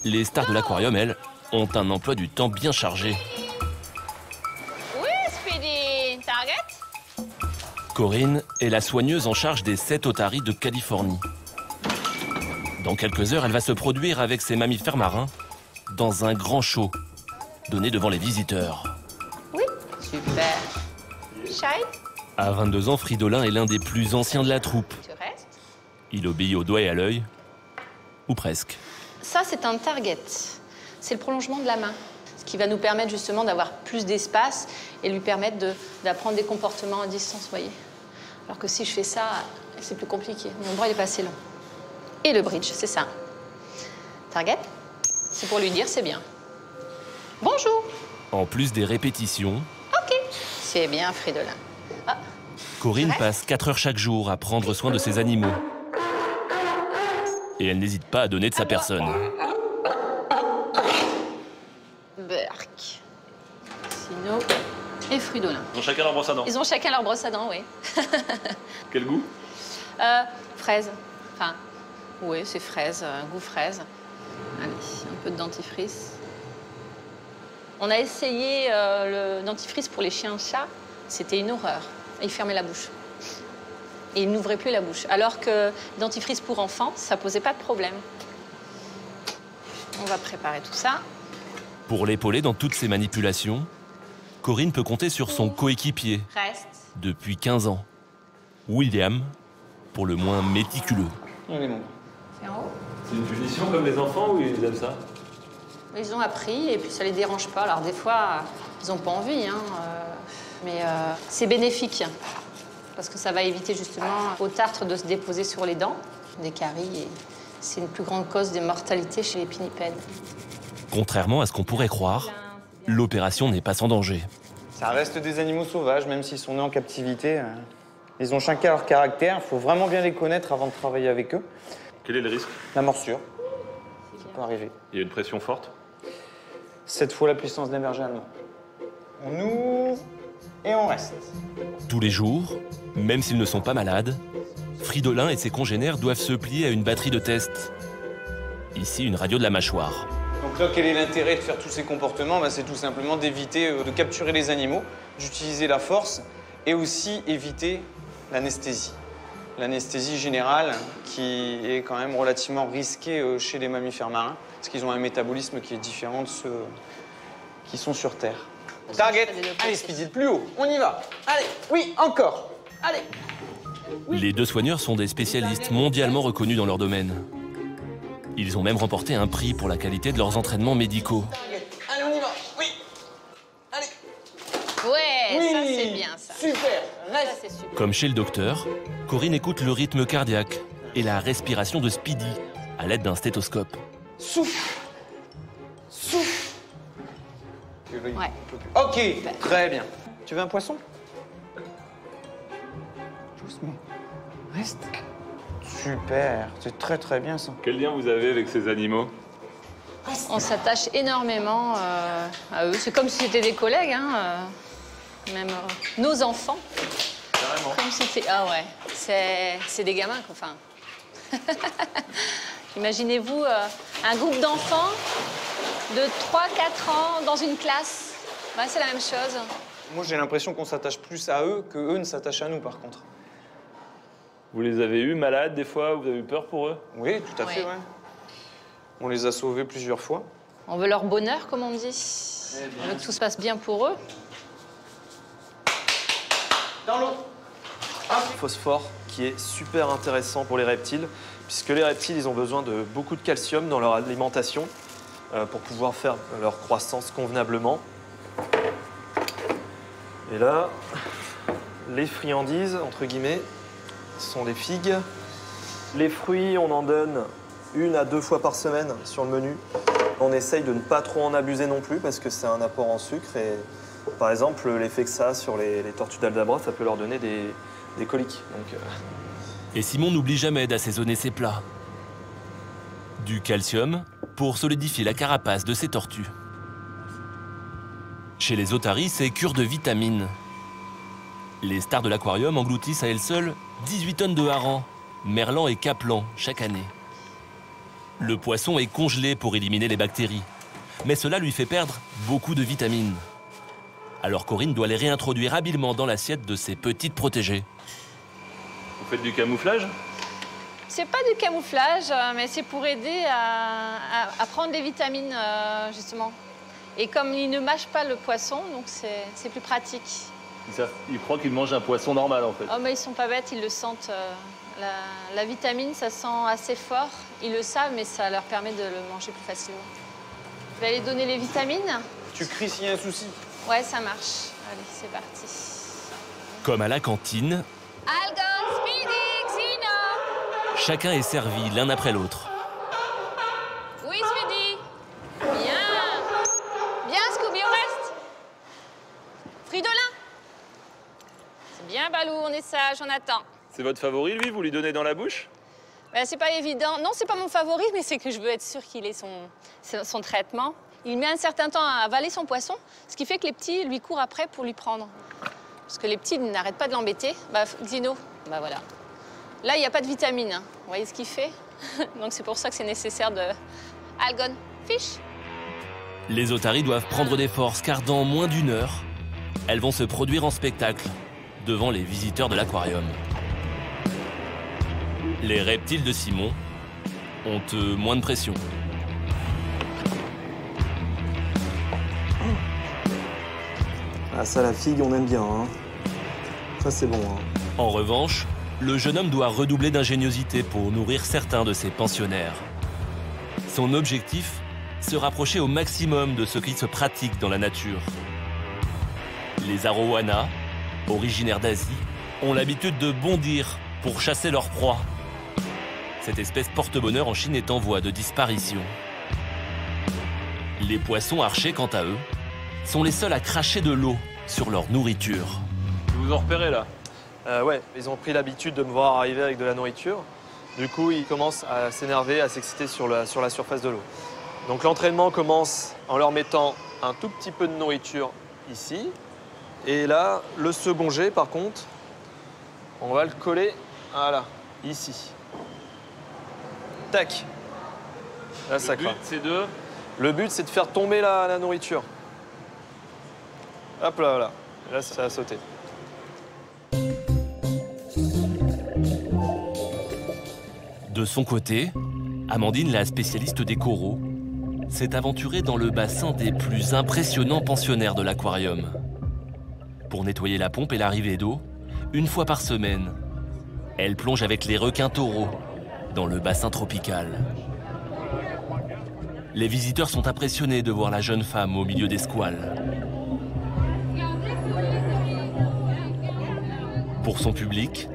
Les stars de l'aquarium, elles, ont un emploi du temps bien chargé. Oui, Speedy. Target? Corinne est la soigneuse en charge des 7 otaries de Californie. Dans quelques heures, elle va se produire avec ses mammifères marins dans un grand show donné devant les visiteurs. Oui. Super. Shy? À 22 ans, Fridolin est l'un des plus anciens de la troupe. Tu restes? Il obéit au doigt et à l'œil, ou presque. Ça, c'est un target. C'est le prolongement de la main, ce qui va nous permettre justement d'avoir plus d'espace et lui permettre d'apprendre des comportements à distance, vous voyez. Alors que si je fais ça, c'est plus compliqué. Mon bras, il est pas assez long. Et le bridge, c'est ça. Target, c'est pour lui dire c'est bien. Bonjour. En plus des répétitions, OK. C'est bien, Fridolin. Ah, Corinne Ouais. passe 4 heures chaque jour à prendre soin de ses animaux. Et elle n'hésite pas à donner de sa personne. Berk. Sino et Fridolin. Ils ont chacun leur brosse à dents. Ils ont chacun leur brosse à dents, oui. Quel goût? Fraise. Enfin, oui, c'est fraise, goût fraise. Allez, un peu de dentifrice. On a essayé le dentifrice pour les chiens-chats. C'était une horreur. Ils fermaient la bouche. Et ils n'ouvraient plus la bouche. Alors que dentifrice pour enfants, ça posait pas de problème. On va préparer tout ça. Pour l'épauler dans toutes ses manipulations, Corinne peut compter sur son coéquipier Reste. depuis 15 ans, William, pour le moins méticuleux. Il est bon. C'est en haut. C'est une punition comme les enfants ou ils aiment ça? Ils ont appris et puis ça les dérange pas. Alors des fois, ils n'ont pas envie, hein, mais c'est bénéfique parce que ça va éviter justement au tartre de se déposer sur les dents, des caries. Et c'est une plus grande cause des mortalités chez les pinnipèdes. Contrairement à ce qu'on pourrait croire, l'opération n'est pas sans danger. Ça reste des animaux sauvages, même s'ils sont nés en captivité. Ils ont chacun leur caractère, il faut vraiment bien les connaître avant de travailler avec eux. Quel est le risque? La morsure, ça peut arriver. Il y a une pression forte? 7 fois la puissance d'un berger allemand. On ouvre et on reste. Tous les jours, même s'ils ne sont pas malades, Fridolin et ses congénères doivent se plier à une batterie de tests. Ici, une radio de la mâchoire. Donc là, quel est l'intérêt de faire tous ces comportements? C'est tout simplement d'éviter de capturer les animaux, d'utiliser la force et aussi éviter l'anesthésie. L'anesthésie générale qui est quand même relativement risquée chez les mammifères marins parce qu'ils ont un métabolisme qui est différent de ceux qui sont sur Terre. Target, allez Speedy, plus haut, on y va. Allez, oui, encore, allez. Les deux soigneurs sont des spécialistes mondialement reconnus dans leur domaine. Ils ont même remporté un prix pour la qualité de leurs entraînements médicaux. Target, allez, on y va, oui. Allez. Ouais, Oui, ça c'est bien ça. super, Ça reste. c'est super. Comme chez le docteur, Corinne écoute le rythme cardiaque et la respiration de Speedy à l'aide d'un stéthoscope. Souffle. Souffle. Ouais. Ok, très bien. Tu veux un poisson? Doucement. Reste. Super, c'est très très bien ça. Quel lien vous avez avec ces animaux? On s'attache énormément à eux. C'est comme si c'était des collègues, hein, même nos enfants. Carrément. Comme si c'était... Ah ouais, c'est des gamins, quoi. Enfin... Imaginez-vous un groupe d'enfants de 3-4 ans dans une classe. Ouais, c'est la même chose. Moi j'ai l'impression qu'on s'attache plus à eux que eux ne s'attachent à nous par contre. Vous les avez eus malades des fois? Vous avez eu peur pour eux? Oui, tout à fait, Ouais. ouais. On les a sauvés plusieurs fois. On veut leur bonheur, comme on dit. On veut que tout se passe bien pour eux. Dans l'eau. Phosphore qui est super intéressant pour les reptiles puisque les reptiles ils ont besoin de beaucoup de calcium dans leur alimentation pour pouvoir faire leur croissance convenablement. Et là, les friandises, entre guillemets, sont les figues. Les fruits, on en donne 1 à 2 fois par semaine sur le menu. On essaye de ne pas trop en abuser non plus parce que c'est un apport en sucre et par exemple l'effet que ça a sur les tortues d'Aldabra, ça peut leur donner des coliques. Donc, Et Simon n'oublie jamais d'assaisonner ses plats. Du calcium pour solidifier la carapace de ses tortues. Chez les otaries, c'est cure de vitamines. Les stars de l'aquarium engloutissent à elles seules 18 tonnes de harengs, merlans et caplans chaque année. Le poisson est congelé pour éliminer les bactéries. Mais cela lui fait perdre beaucoup de vitamines. Alors Corinne doit les réintroduire habilement dans l'assiette de ses petites protégées. Vous faites du camouflage? C'est pas du camouflage, mais c'est pour aider à prendre des vitamines, justement. Et comme ils ne mâchent pas le poisson, donc c'est plus pratique. Ils croient qu'ils mangent un poisson normal, en fait. Oh, mais ils sont pas bêtes, ils le sentent. La vitamine, ça sent assez fort. Ils le savent, mais ça leur permet de le manger plus facilement. Je vais aller donner les vitamines. Tu cries s'il y a un souci. Ouais, ça marche. Allez, c'est parti. Comme à la cantine, Algon, Speedy, Xino. chacun est servi l'un après l'autre. Oui, Speedy. Bien. Bien, Scooby, on reste. Fridolin. C'est bien, Balou, on est sage, on attend. C'est votre favori, lui? Vous lui donnez dans la bouche? Ben, c'est pas évident. Non, c'est pas mon favori, mais c'est que je veux être sûre qu'il ait son traitement. Il met un certain temps à avaler son poisson, ce qui fait que les petits lui courent après pour lui prendre. Parce que les petits n'arrêtent pas de l'embêter. Bah, Xino, bah voilà. Là, il n'y a pas de vitamine. Hein. Vous voyez ce qu'il fait? Donc c'est pour ça que c'est nécessaire de... Algon, fiche. Les otaries doivent prendre des forces car dans moins d'1 heure, elles vont se produire en spectacle devant les visiteurs de l'aquarium. Les reptiles de Simon ont moins de pression. Ah ça, la figue, on aime bien. Hein. Ça, c'est bon. Hein. En revanche, le jeune homme doit redoubler d'ingéniosité pour nourrir certains de ses pensionnaires. Son objectif, se rapprocher au maximum de ce qui se pratique dans la nature. Les arowanas, originaires d'Asie, ont l'habitude de bondir pour chasser leur proie. Cette espèce porte-bonheur en Chine est en voie de disparition. Les poissons archers, quant à eux, sont les seuls à cracher de l'eau sur leur nourriture. Vous en repérez, là? Ouais, ils ont pris l'habitude de me voir arriver avec de la nourriture. Du coup, ils commencent à s'énerver, à s'exciter sur la surface de l'eau. Donc l'entraînement commence en leur mettant un tout petit peu de nourriture ici. Et là, le second jet, par contre, on va le coller, voilà, ici. Tac. Là, ça craint. Le but, c'est de faire tomber la nourriture. Hop là, voilà. Là, ça a sauté. De son côté, Amandine, la spécialiste des coraux, s'est aventurée dans le bassin des plus impressionnants pensionnaires de l'aquarium. Pour nettoyer la pompe et l'arrivée d'eau, 1 fois par semaine, elle plonge avec les requins taureaux dans le bassin tropical. Les visiteurs sont impressionnés de voir la jeune femme au milieu des squales. Pour son public,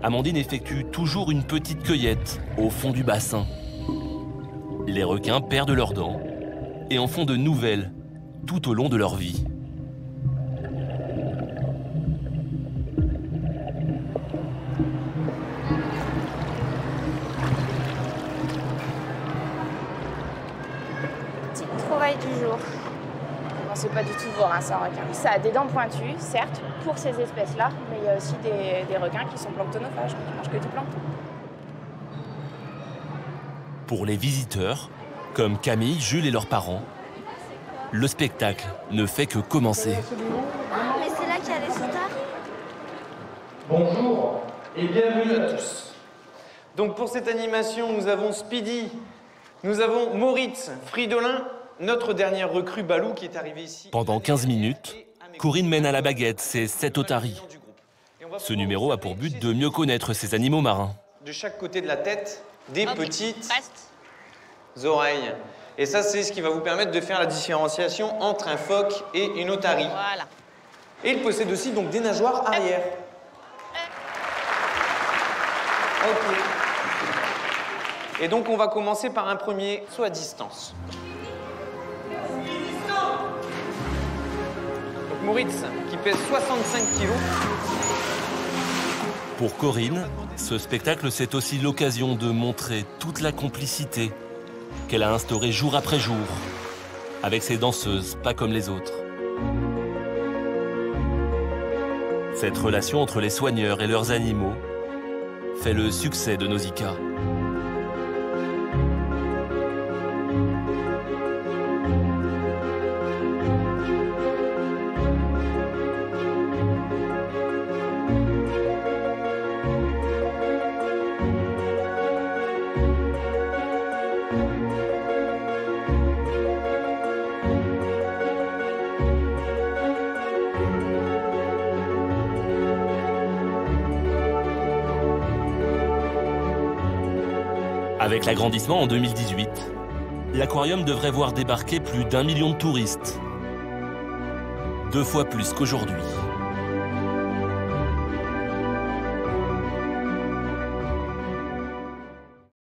Amandine effectue toujours une petite cueillette au fond du bassin. Les requins perdent leurs dents et en font de nouvelles tout au long de leur vie. Petite trouvaille du jour. Bon, c'est pas du tout vorace, un requin. Ça a des dents pointues, certes, pour ces espèces-là, mais il y a aussi des requins qui sont planctonophages, qui mangent que du plancton. Pour les visiteurs, comme Camille, Jules et leurs parents, le spectacle ne fait que commencer. Mais c'est là qu'il y a les sautards. Bonjour et bienvenue à tous. Donc pour cette animation, nous avons Speedy, nous avons Moritz, Fridolin, notre dernière recrue Balou qui est arrivée ici. Pendant 15 minutes, Corinne mène à la baguette ses 7 otaries. Ce numéro a pour but de mieux connaître ces animaux marins. De chaque côté de la tête, des petites Reste. oreilles. Et ça, c'est ce qui va vous permettre de faire la différenciation entre un phoque et une otarie. Voilà. Et il possède aussi donc des nageoires arrière. Ok. Et donc, on va commencer par un premier saut à distance. Donc, Moritz, qui pèse 65 kg. Pour Corinne, ce spectacle, c'est aussi l'occasion de montrer toute la complicité qu'elle a instaurée jour après jour avec ses danseuses, pas comme les autres. Cette relation entre les soigneurs et leurs animaux fait le succès de Nausicaa. Avec l'agrandissement en 2018, l'aquarium devrait voir débarquer plus d'1 million de touristes. 2 fois plus qu'aujourd'hui.